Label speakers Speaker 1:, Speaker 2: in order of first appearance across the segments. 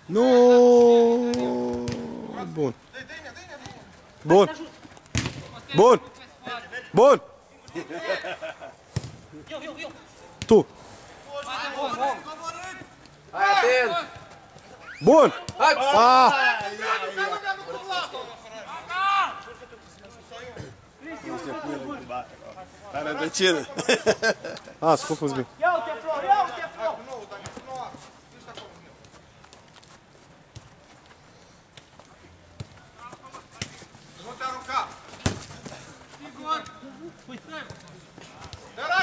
Speaker 1: Nu! Bun. Bun. Bun. Bun. Tu.
Speaker 2: Hai, atent!
Speaker 1: Bun. Ah.
Speaker 3: Are de cine?
Speaker 1: A, scopul-ți bine.
Speaker 4: Ia-uite, Flor, ia-uite, Flor!
Speaker 3: Nu te arunca!
Speaker 4: Sigur!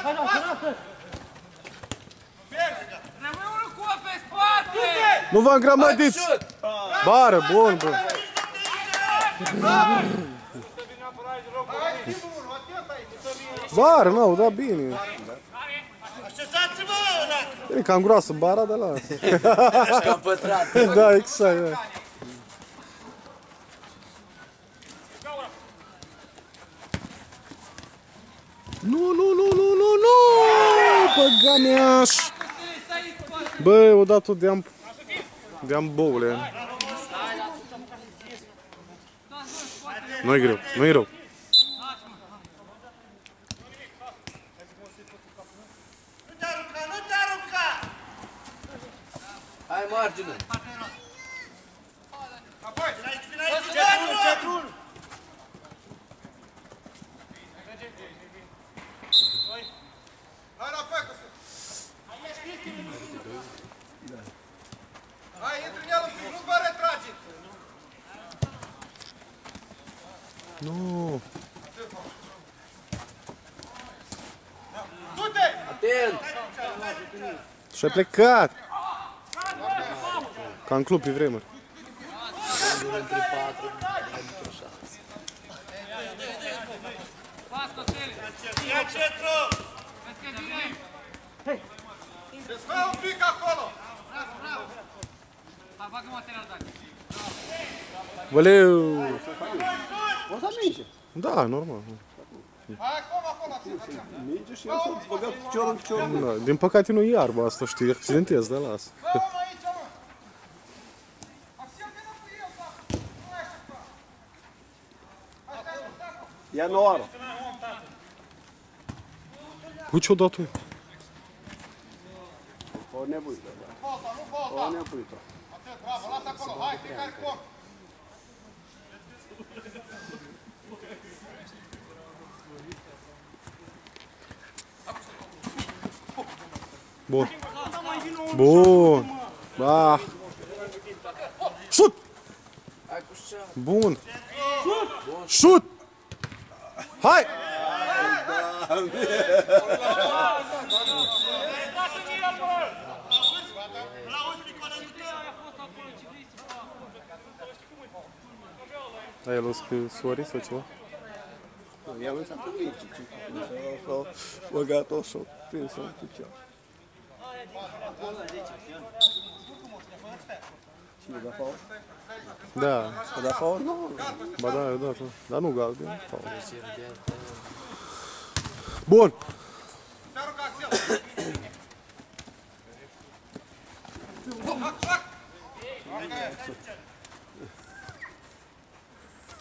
Speaker 3: Hai,
Speaker 4: Lasă!
Speaker 5: Rămâi unul cu pe spate!
Speaker 1: Nu vă îngrămădiți! Bară, bun, bun. Bară, n-au, da, bine.
Speaker 3: Așezați-vă!
Speaker 1: E cam groasă bara, de la.
Speaker 2: Ești cam pătrat.
Speaker 1: Da, exact, da. Nu, păganeaș! Bă, odată de-am boule. Nu-i greu, nu-i rău.
Speaker 3: Nu te arunca, nu te arunca!
Speaker 2: Hai, margine.
Speaker 3: Apoi, vine aici, centrul! Hai înapoi, cu hai, intri în el un pic, nu vă retrageți!
Speaker 1: Nu.
Speaker 3: Du-te!
Speaker 2: Atent!
Speaker 1: Și-ai plecat. Ca în club pe vremuri.
Speaker 2: Între 4, între 6.
Speaker 5: Pas, Costel!
Speaker 3: Ia centru!
Speaker 5: Vezi că vine!
Speaker 3: Desfă un pic acolo!
Speaker 5: Bravo! Hai, bagă material dacă.
Speaker 1: Văleu!
Speaker 6: O să minge.
Speaker 1: Da, normal.
Speaker 3: Hai acolo,
Speaker 6: Minge și el să-ți băga piciorul în piciorul.
Speaker 1: Da, din păcate nu e iarbă asta, știi, accidentez, da, las.
Speaker 3: Bă, mă, aici, mă! Axel, vină cu el, da! Nu ai așa, bă! Hai, stai,
Speaker 6: Ia noară.
Speaker 1: Cu ce-o dat tu?
Speaker 6: O nebuită, da.
Speaker 3: volta, nu volta!
Speaker 6: O nebuită.
Speaker 3: Atât, bravo, lasă acolo, hai, fiecare cu om!
Speaker 1: Bun. Bun. Ah. Șut!
Speaker 2: Hai cu șa.
Speaker 1: Bun. Șut! Hai! Ai luat pe Sorin sau ceva?
Speaker 6: I-am lăsat pe mici. S-au băgat-o și-o prins-o în picior. Cine da faul?
Speaker 1: Da.
Speaker 6: A dat faul? Nu.
Speaker 1: Ba da, eu dat. Dar nu galben. Faul. Bun.
Speaker 3: Te arunca, Axel!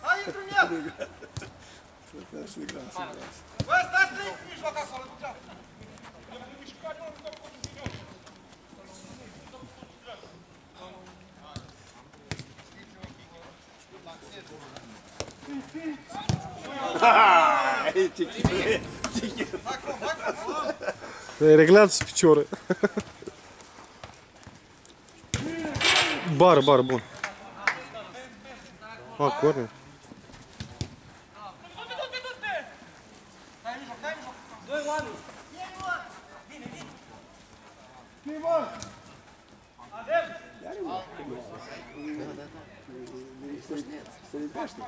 Speaker 3: Hai, intru în el! Bă, stați trei în mijloc acolo, ducea!
Speaker 6: Hai, ce-i
Speaker 1: Ai reglat picioare. Bară, bun. A, corne.
Speaker 4: Doi oameni!
Speaker 6: Se lipește.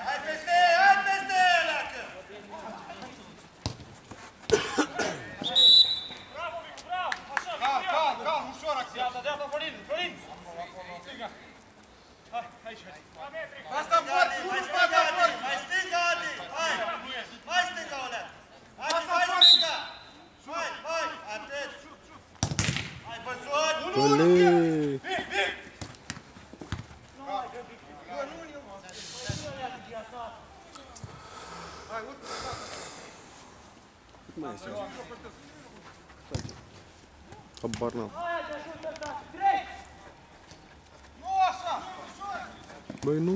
Speaker 3: Hai peste, hai peste, lacă! Calm,
Speaker 1: Olei!
Speaker 6: Mai este.
Speaker 1: Habar n-am.
Speaker 3: Nu așa!
Speaker 1: Băi, nu.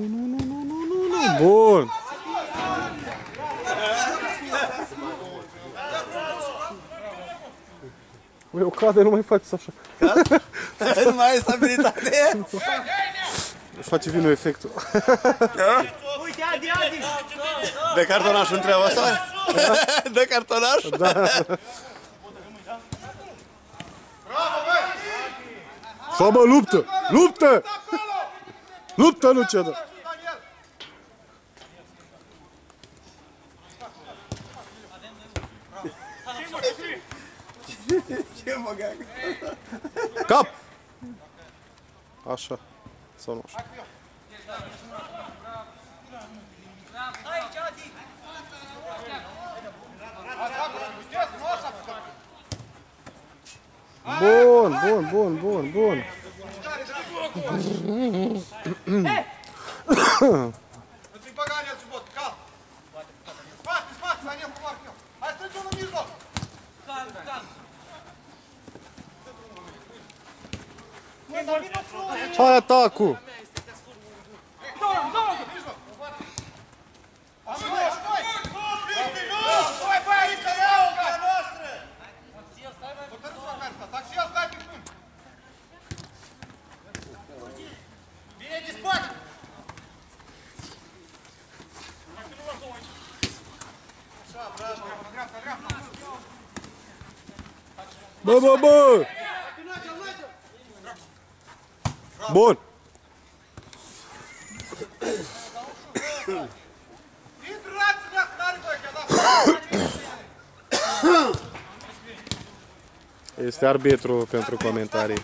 Speaker 1: Bun! Băi, o cadă, nu mai faceți așa.
Speaker 6: Nu mai ai stabilitate?
Speaker 1: Își face vinul efectul.
Speaker 4: Uite, Adi!
Speaker 6: De cartonaș întreabă asta? De cartonaș?
Speaker 1: Da. Sau mă, luptă! Luptă! Luptă, nu cedă!
Speaker 3: Daniel!
Speaker 6: Ce băgag?
Speaker 1: Cap! Așa. Sau nu așa.
Speaker 4: Aici, Adi!
Speaker 3: Uite, nu așa!
Speaker 1: Bun.
Speaker 3: Îți băga Daniel sub bot, calm! Spate, Daniel, cum ar fi eu! Hai strânge unul în mijloc!
Speaker 1: Hai atacul!
Speaker 3: Stai, băi, aici, să iau! Puteți la care sta, taxia stai pe cum! Bine de spate! Așa, bravo! Dreapta!
Speaker 1: Bă! Bun!
Speaker 3: Intrați, n-are voie, că da!
Speaker 1: Este arbitru pentru comentarii.